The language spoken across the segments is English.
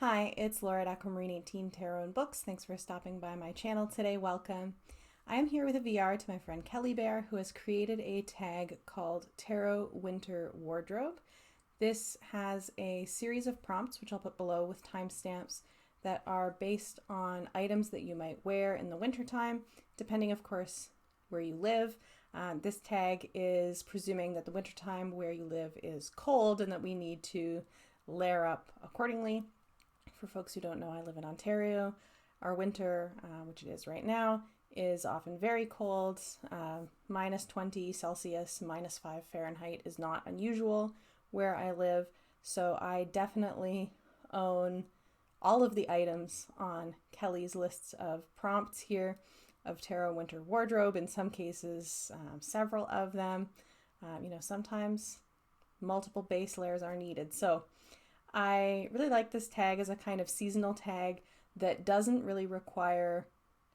Hi, it's Laura at Aquamarine 18 Tarot and Books. Thanks for stopping by my channel today. Welcome. I am here with a VR to my friend Kelly Bear, who has created a tag called Tarot Winter Wardrobe. This has a series of prompts, which I'll put below with timestamps, that are based on items that you might wear in the wintertime, depending, of course, where you live. This tag is presuming that the wintertime where you live is cold and that we need to layer up accordingly. For folks who don't know, I live in Ontario. Our winter, which it is right now, is often very cold. Minus 20 Celsius, minus 5 Fahrenheit is not unusual where I live. So I definitely own all of the items on Kelly's lists of prompts here of Tarot Winter Wardrobe. In some cases, several of them. Sometimes multiple base layers are needed. So I really like this tag as a kind of seasonal tag that doesn't really require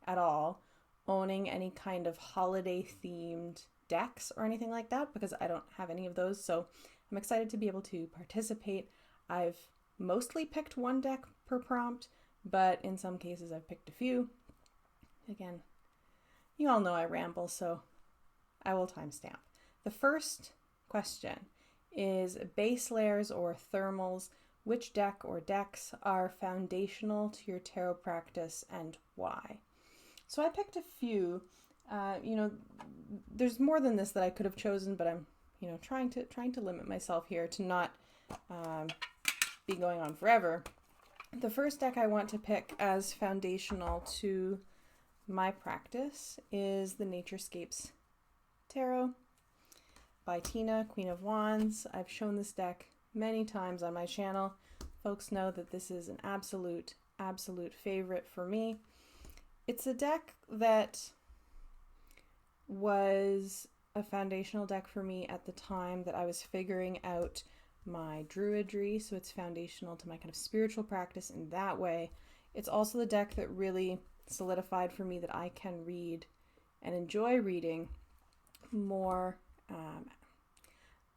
at all owning any kind of holiday themed decks or anything like that, because I don't have any of those. So I'm excited to be able to participate. I've mostly picked one deck per prompt, but in some cases I've picked a few. Again, you all know I ramble, so I will timestamp. The first question is base layers or thermals. Which deck or decks are foundational to your tarot practice and why? So I picked a few. There's more than this that I could have chosen, but I'm, trying to limit myself here to not be going on forever. The first deck I want to pick as foundational to my practice is the Naturescapes Tarot by Tina, Queen of Wands. I've shown this deck many times on my channel. Folks know that this is an absolute favorite for me. It's a deck that was a foundational deck for me at the time that I was figuring out my druidry, so it's foundational to my kind of spiritual practice in that way. It's also the deck that really solidified for me that I can read and enjoy reading more,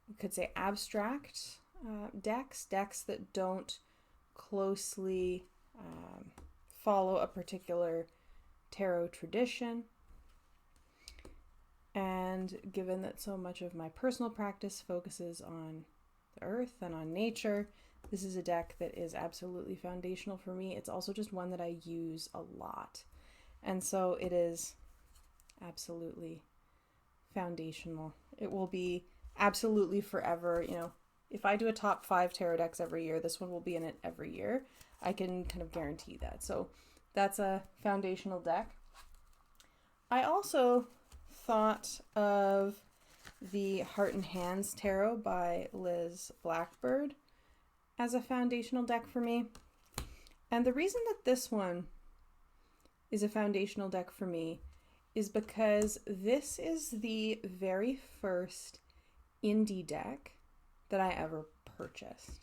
you could say abstract decks that don't closely follow a particular tarot tradition. And given that so much of my personal practice focuses on the earth and on nature, this is a deck that is absolutely foundational for me. It's also just one that I use a lot. And so it is absolutely foundational. It will be absolutely forever. If I do a top 5 tarot decks every year, this one will be in it every year. I can kind of guarantee that. So that's a foundational deck. I also thought of the Heart and Hands Tarot by Liz Blackbird as a foundational deck for me. And the reason that this one is a foundational deck for me is because this is the very first indie deck that I ever purchased.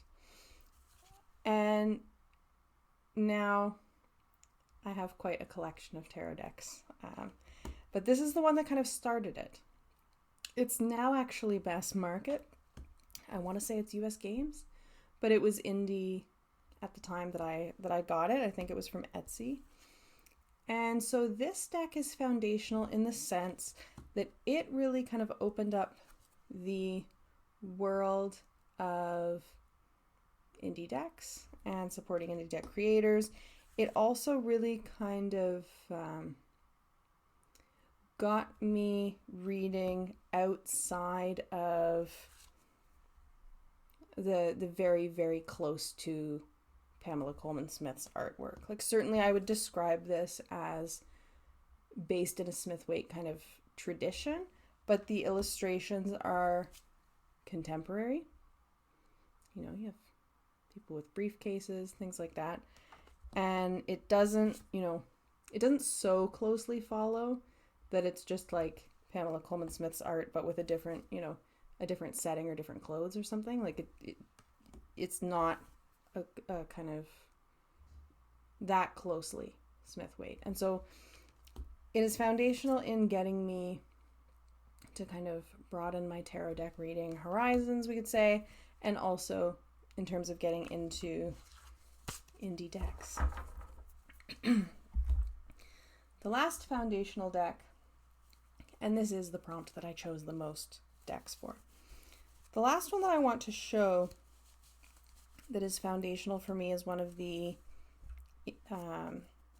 And now I have quite a collection of tarot decks. But this is the one that kind of started it. It's now actually mass market. I want to say it's US Games, but it was indie at the time that I got it. I think it was from Etsy. And so this deck is foundational in the sense that it really kind of opened up the world of indie decks and supporting indie deck creators. It also really kind of got me reading outside of the very, very close to Pamela Coleman Smith's artwork. Like, certainly I would describe this as based in a Smith-Waite kind of tradition, but the illustrations are contemporary. You have people with briefcases, things like that. And it doesn't so closely follow that it's just like Pamela Coleman Smith's art, but with a different setting or different clothes or something. Like it's not a kind of that closely Smith-Waite. And so it is foundational in getting me to kind of broaden my tarot deck reading horizons, we could say, and also in terms of getting into indie decks. The last foundational deck, and this is the prompt that I chose the most decks for. The last one that I want to show that is foundational for me is one of the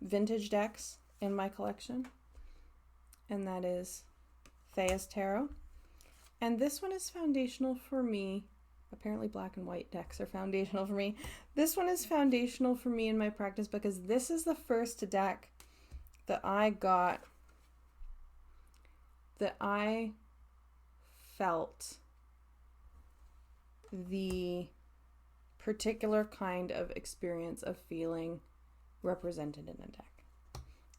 vintage decks in my collection, and that is Thea's Tarot. And this one is foundational for me. Apparently black and white decks are foundational for me. This one is foundational for me in my practice because this is the first deck that I got that I felt the particular kind of experience of feeling represented in a deck.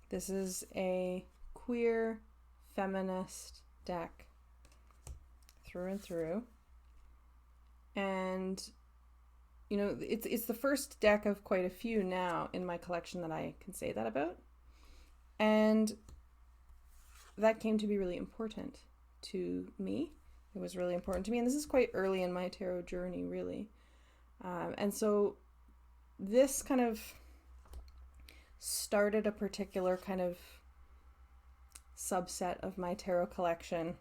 This is a queer feminist deck through and through. And you know, it's the first deck of quite a few now in my collection that I can say that about. And that came to be really important to me. It was really important to me. And this is quite early in my tarot journey, really. And so this kind of started a particular kind of subset of my tarot collection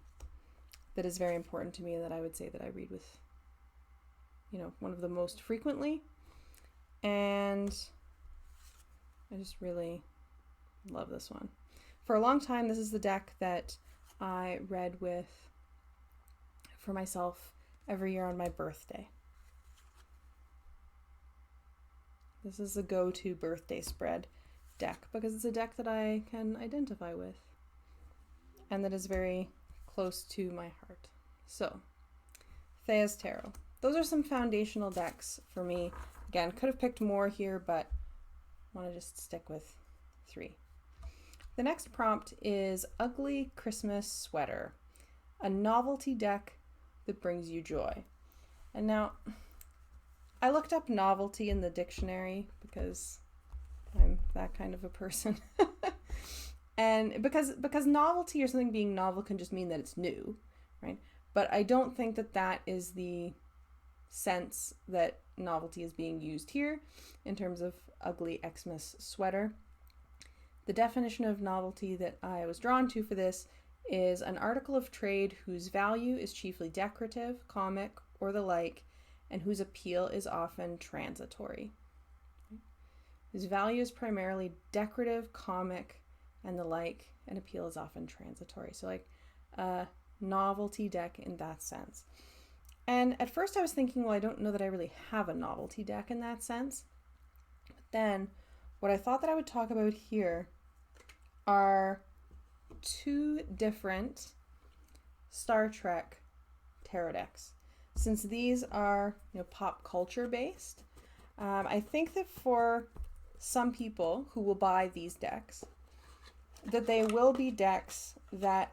that is very important to me, that I would say that I read with, you know, one of the most frequently. And I just really love this one. For a long time, this is the deck that I read with for myself every year on my birthday. This is a go-to birthday spread deck because it's a deck that I can identify with and that is very close to my heart. So, Thea's Tarot. Those are some foundational decks for me. Again, could have picked more here, but I want to just stick with 3. The next prompt is Ugly Christmas Sweater, a novelty deck that brings you joy. And now, I looked up novelty in the dictionary because I'm that kind of a person. And because novelty or something being novel can just mean that it's new, right? But I don't think that that is the sense that novelty is being used here in terms of ugly Xmas sweater. The definition of novelty that I was drawn to for this is an article of trade whose value is chiefly decorative, comic, or the like, and whose appeal is often transitory. Whose value is primarily decorative, comic, and the like, and appeal is often transitory. So like a novelty deck in that sense. And at first I was thinking, well, I don't know that I really have a novelty deck in that sense. But then what I thought that I would talk about here are 2 different Star Trek tarot decks. Since these are, you know, pop culture based, I think that for some people who will buy these decks, that they will be decks that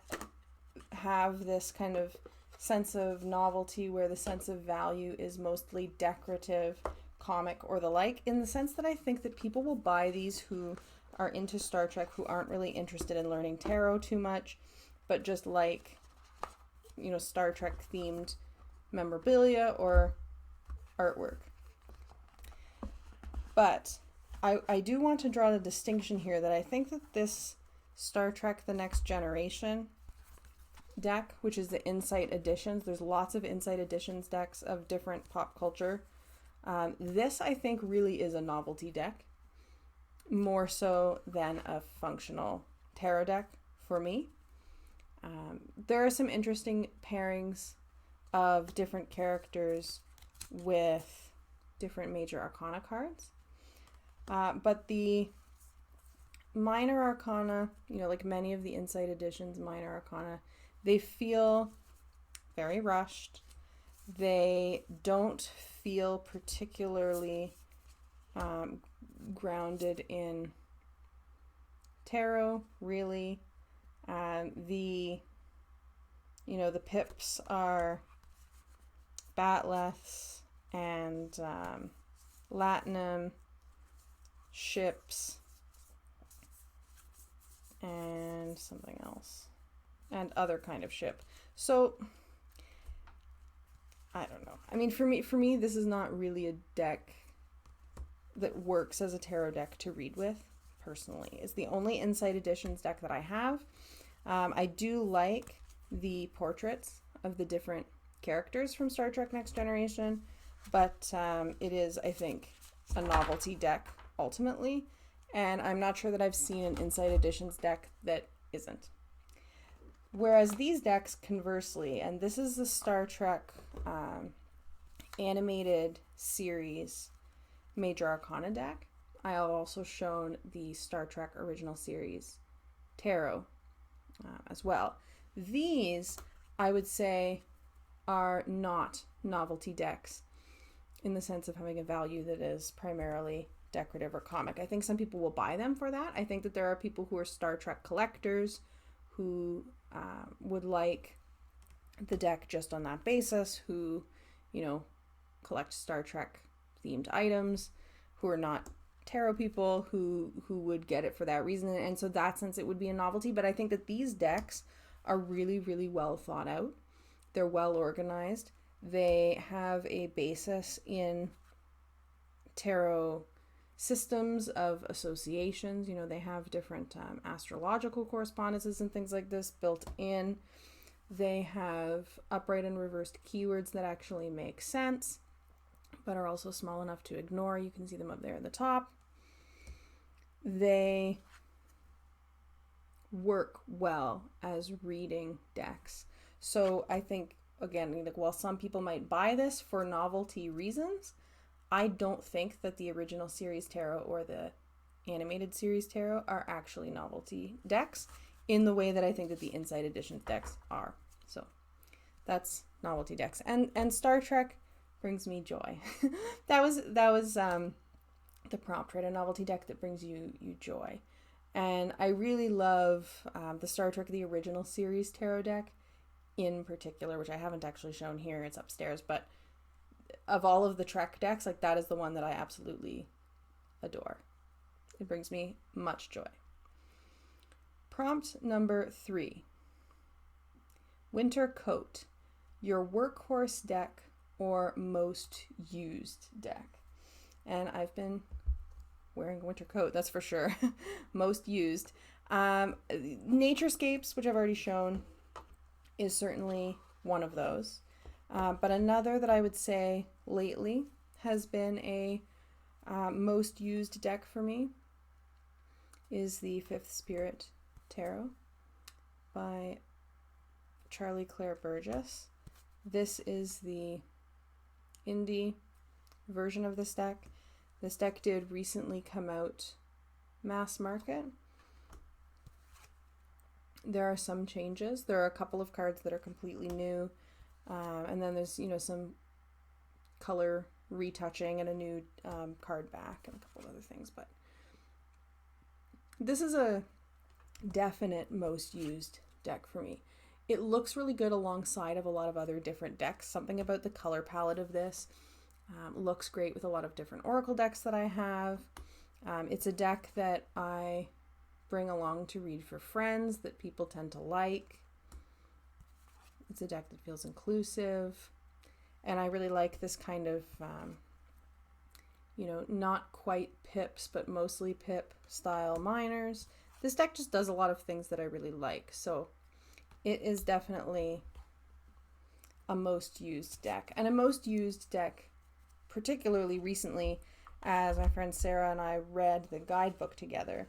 have this kind of sense of novelty where the sense of value is mostly decorative, comic, or the like, in the sense that I think that people will buy these who are into Star Trek, who aren't really interested in learning tarot too much, but just like, you know, Star Trek themed memorabilia or artwork. But I do want to draw the distinction here that I think that this Star Trek The Next Generation deck, which is the Insight Editions, there's lots of Insight Editions decks of different pop culture. This, I think, really is a novelty deck, more so than a functional tarot deck for me. There are some interesting pairings of different characters with different major arcana cards. But the minor arcana, you know, like many of the Insight Editions minor arcana, they feel very rushed. They don't feel particularly grounded in tarot, really. The pips are Batleths and Latinum, ships, and something else, and other kind of ship. So I don't know. I mean, for me, this is not really a deck that works as a tarot deck to read with, personally. It's the only Inside Editions deck that I have. I do like the portraits of the different characters from Star Trek Next Generation, but it is, I think, a novelty deck ultimately, and I'm not sure that I've seen an Inside Editions deck that isn't. Whereas these decks, conversely, and this is the Star Trek animated series Major Arcana deck. I have also shown the Star Trek original series tarot as well. These, I would say, are not novelty decks in the sense of having a value that is primarily decorative or comic. I think some people will buy them for that. I think that there are people who are Star Trek collectors who would like the deck just on that basis, who, you know, collect Star Trek themed items, who are not tarot people, who would get it for that reason. And so that sense it would be a novelty. But I think that these decks are really, really well thought out. They're well organized. They have a basis in tarot systems of associations. You know, they have different astrological correspondences and things like this built in. They have upright and reversed keywords that actually make sense, but are also small enough to ignore. You can see them up there at the top. They work well as reading decks. So I think, again, like, while some people might buy this for novelty reasons, I don't think that the original series tarot or the animated series tarot are actually novelty decks in the way that I think that the Inside Editions decks are. So that's novelty decks. And Star Trek brings me joy. that was the prompt, right? A novelty deck that brings you joy. And I really love the Star Trek the original series tarot deck in particular, which I haven't actually shown here. It's upstairs, but of all of the Trek decks, like, that is the one that I absolutely adore. It brings me much joy. Prompt number 3. Winter Coat. Your workhorse deck or most used deck. And I've been wearing a winter coat, that's for sure. Most used. Naturescapes, which I've already shown, is certainly one of those. But another that I would say lately has been a most used deck for me is the Fifth Spirit Tarot by Charlie Claire Burgess. This is the indie version of this deck. This deck did recently come out mass market. There are some changes. There are a couple of cards that are completely new. And then there's, you know, some color retouching and a new card back and a couple of other things. But this is a definite most used deck for me. It looks really good alongside of a lot of other different decks. Something about the color palette of this looks great with a lot of different Oracle decks that I have. It's a deck that I bring along to read for friends that people tend to like. It's a deck that feels inclusive, and I really like this kind of, you know, not quite pips, but mostly pip style minors. This deck just does a lot of things that I really like, so it is definitely a most used deck. And a most used deck, particularly recently, as my friend Sarah and I read the guidebook together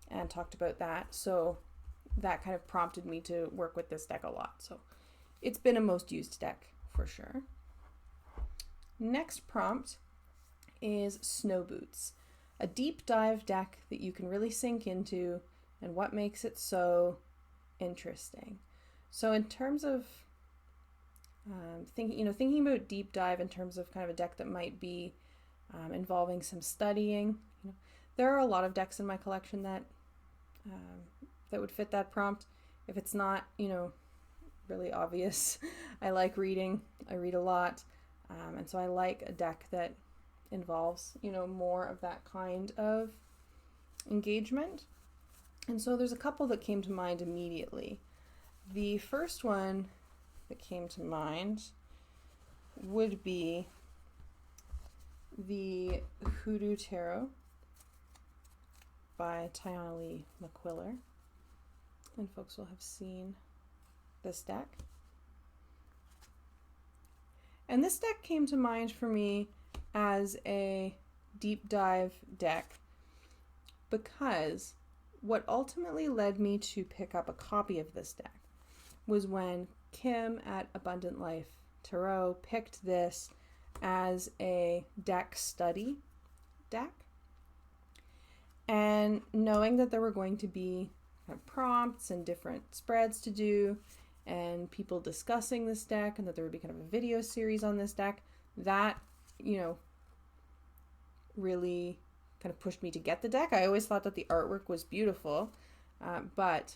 and talked about that, so that kind of prompted me to work with this deck a lot. So it's been a most used deck for sure. Next prompt is Snow Boots, a deep dive deck that you can really sink into and what makes it so interesting. So in terms of thinking about deep dive in terms of kind of a deck that might be involving some studying, there are a lot of decks in my collection that would fit that prompt. If it's not, really obvious, I like reading. I read a lot, and so I like a deck that involves, more of that kind of engagement. And so there's a couple that came to mind immediately. The first one that came to mind would be the Hoodoo Tarot by Tiana Lee McQuiller, and folks will have seen this deck. And this deck came to mind for me as a deep dive deck because what ultimately led me to pick up a copy of this deck was when Kim at Abundant Life Tarot picked this as a deck study deck. And knowing that there were going to be prompts and different spreads to do and people discussing this deck, and that there would be kind of a video series on this deck, that, really kind of pushed me to get the deck. I always thought that the artwork was beautiful, but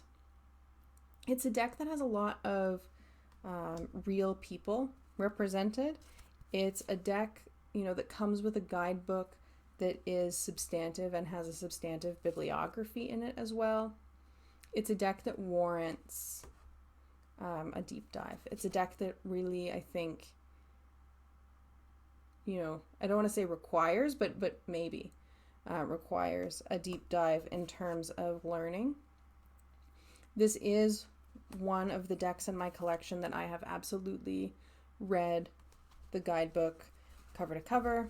it's a deck that has a lot of real people represented. It's a deck, that comes with a guidebook that is substantive and has a substantive bibliography in it as well. It's a deck that warrants a deep dive. It's a deck that really, I think, I don't want to say requires, but maybe requires a deep dive in terms of learning. This is one of the decks in my collection that I have absolutely read the guidebook cover to cover,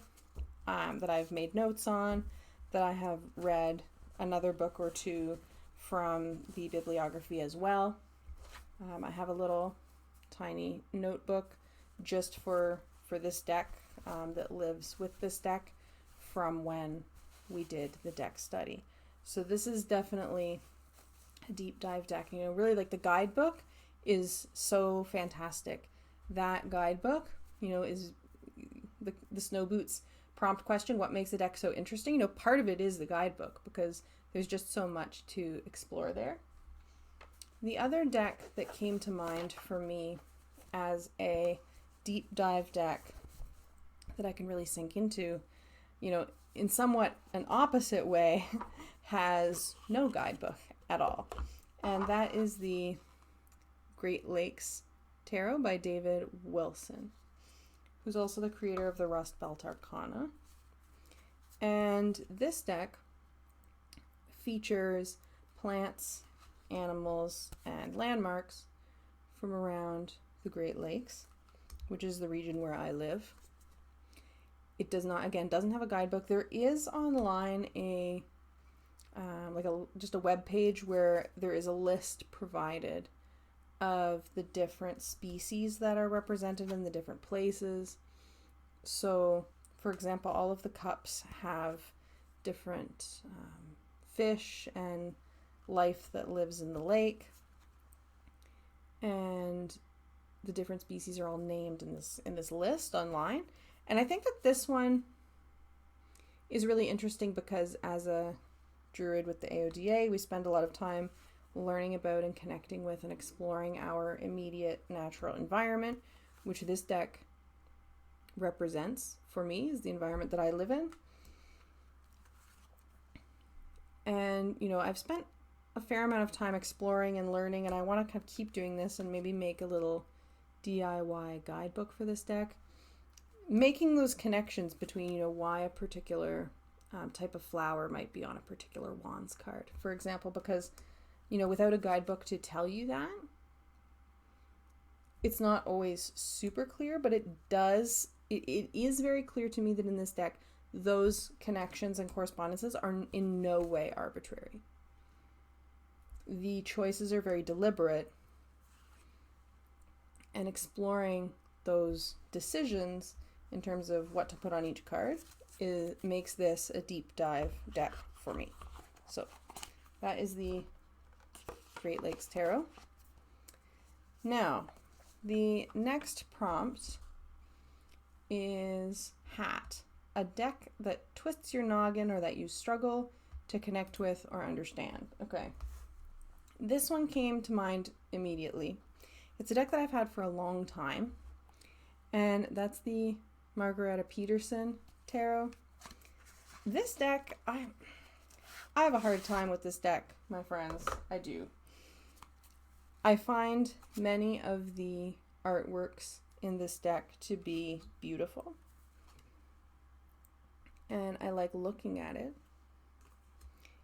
that I've made notes on, that I have read another book or two from the bibliography as well. I have a little tiny notebook just for this deck that lives with this deck from when we did the deck study. So this is definitely a deep dive deck. Really, like, the guidebook is so fantastic. That guidebook, is the Snow Boots prompt question, what makes the deck so interesting? Part of it is the guidebook because there's just so much to explore there. The other deck that came to mind for me as a deep dive deck that I can really sink into, in somewhat an opposite way, has no guidebook at all. And that is the Great Lakes Tarot by David Wilson, who's also the creator of the Rust Belt Arcana. And this deck features plants, animals, and landmarks from around the Great Lakes, which is the region where I live. It doesn't have a guidebook. There is online just a web page where there is a list provided of the different species that are represented in the different places. So, for example, all of the cups have different fish and life that lives in the lake, and the different species are all named in this list online. And I think that this one is really interesting because as a druid with the AODA, we spend a lot of time learning about and connecting with and exploring our immediate natural environment, which this deck represents for me, is the environment that I live in. And, I've spent a fair amount of time exploring and learning, and I want to kind of keep doing this and maybe make a little DIY guidebook for this deck, making those connections between, why a particular type of flower might be on a particular wands card, for example, because, without a guidebook to tell you that, it's not always super clear, but it is very clear to me that in this deck, those connections and correspondences are in no way arbitrary. The choices are very deliberate, and exploring those decisions in terms of what to put on each card makes this a deep dive deck for me. So that is the Great Lakes Tarot. Now, the next prompt is Hat, a deck that twists your noggin or that you struggle to connect with or understand. Okay, this one came to mind immediately. It's a deck that I've had for a long time, and that's the Margaretta Peterson Tarot. This deck, I have a hard time with this deck, my friends. I do. I find many of the artworks in this deck to be beautiful. and I like looking at it.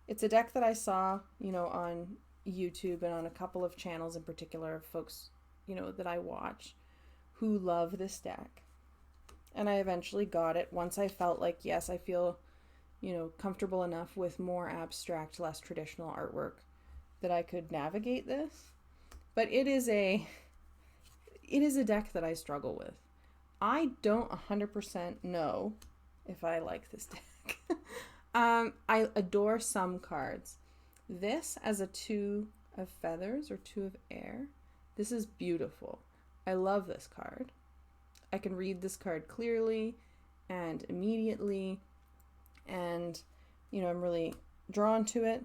It's a deck that I saw, on YouTube and on a couple of channels in particular of folks, that I watch who love this deck. And I eventually got it once I felt like, yes, I feel, comfortable enough with more abstract, less traditional artwork that I could navigate this. But it is a deck that I struggle with. I don't 100% know if I like this deck. I adore some cards. This as a 2 of feathers or 2 of air, this is beautiful. I love this card. I can read this card clearly and immediately, and I'm really drawn to it.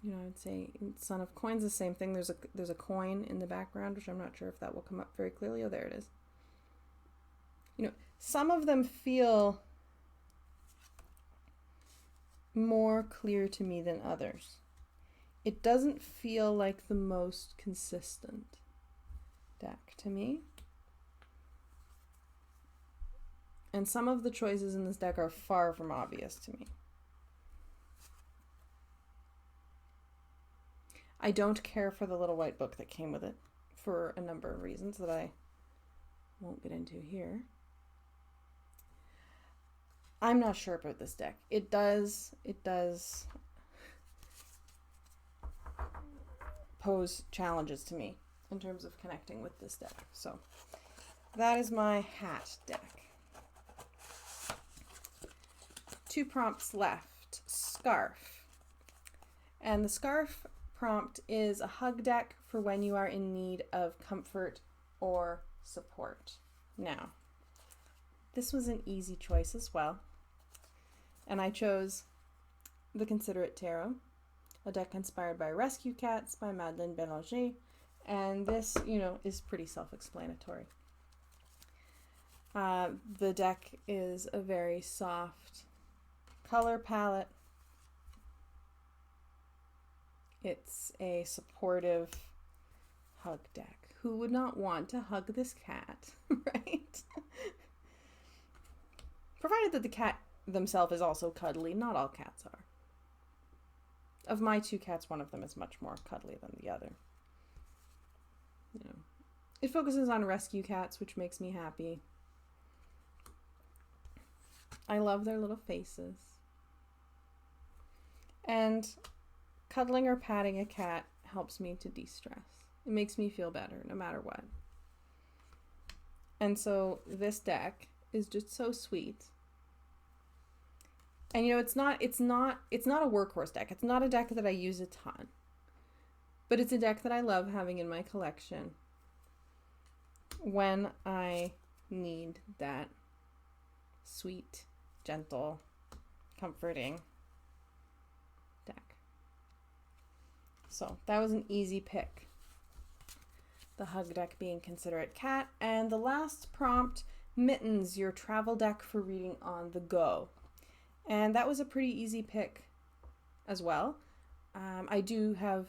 I'd say Son of Coins, the same thing. There's a coin in the background, which I'm not sure if that will come up very clearly. Oh, there it is. Some of them feel more clear to me than others. It doesn't feel like the most consistent deck to me. And some of the choices in this deck are far from obvious to me. I don't care for the little white book that came with it for a number of reasons that I won't get into here. I'm not sure about this deck. It does pose challenges to me in terms of connecting with this deck. So that is my hat deck. 2 prompts left. Scarf. And the scarf prompt is a hug deck for when you are in need of comfort or support. Now, this was an easy choice as well. And I chose the Considerate Tarot, a deck inspired by Rescue Cats by Madeleine Bélanger. And this, is pretty self-explanatory. The deck is a very soft color palette. It's a supportive hug deck. Who would not want to hug this cat, right? Provided that the cat themselves is also cuddly. Not all cats are. Of my 2 cats, one of them is much more cuddly than the other. It focuses on rescue cats, which makes me happy. I love their little faces. And cuddling or patting a cat helps me to de-stress. It makes me feel better no matter what. And so this deck is just so sweet. And it's not a workhorse deck. It's not a deck that I use a ton. But it's a deck that I love having in my collection when I need that sweet, gentle, comforting deck. So that was an easy pick. The hug deck being Considerate Cat. And the last prompt, Mittens, your travel deck for reading on the go. And that was a pretty easy pick as well. I do have,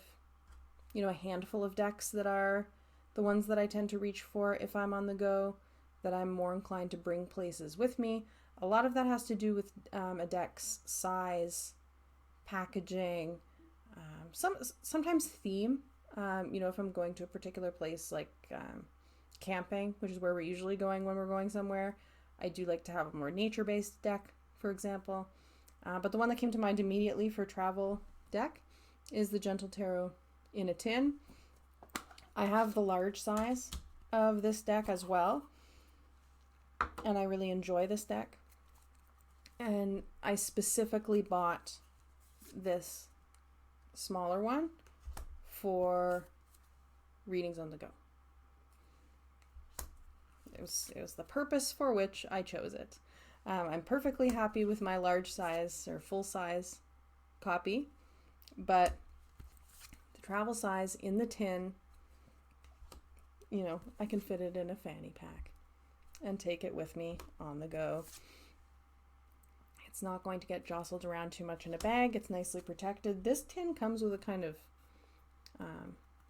a handful of decks that are the ones that I tend to reach for if I'm on the go, that I'm more inclined to bring places with me. A lot of that has to do with a deck's size, packaging, sometimes theme. If I'm going to a particular place like camping, which is where we're usually going when we're going somewhere, I do like to have a more nature-based deck, for example. But the one that came to mind immediately for travel deck is the Gentle Tarot in a tin. I have the large size of this deck as well, and I really enjoy this deck. And I specifically bought this smaller one for readings on the go. It was the purpose for which I chose it. I'm perfectly happy with my large size or full size copy, but the travel size in the tin, I can fit it in a fanny pack and take it with me on the go. It's not going to get jostled around too much in a bag. It's nicely protected. This tin comes with a kind of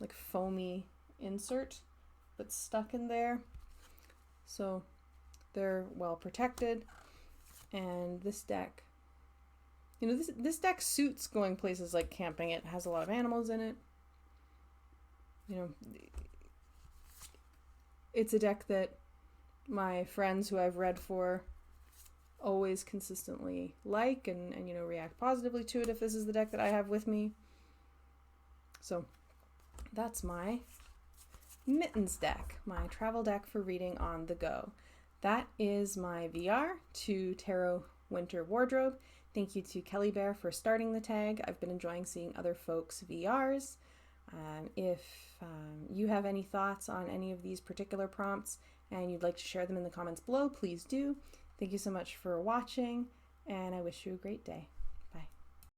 like foamy insert that's stuck in there. So They're well protected, and this deck, you know, this deck suits going places like camping. It has a lot of animals in it. You know, it's a deck that my friends who I've read for always consistently like and you know, react positively to it if this is the deck that I have with me. So that's my Mittens deck, my travel deck for reading on the go. That is my VR to Tarot Winter Wardrobe. Thank you to Kelly Bear for starting the tag. I've been enjoying seeing other folks' VRs. If you have any thoughts on any of these particular prompts and you'd like to share them in the comments below, please do. Thank you so much for watching, and I wish you a great day.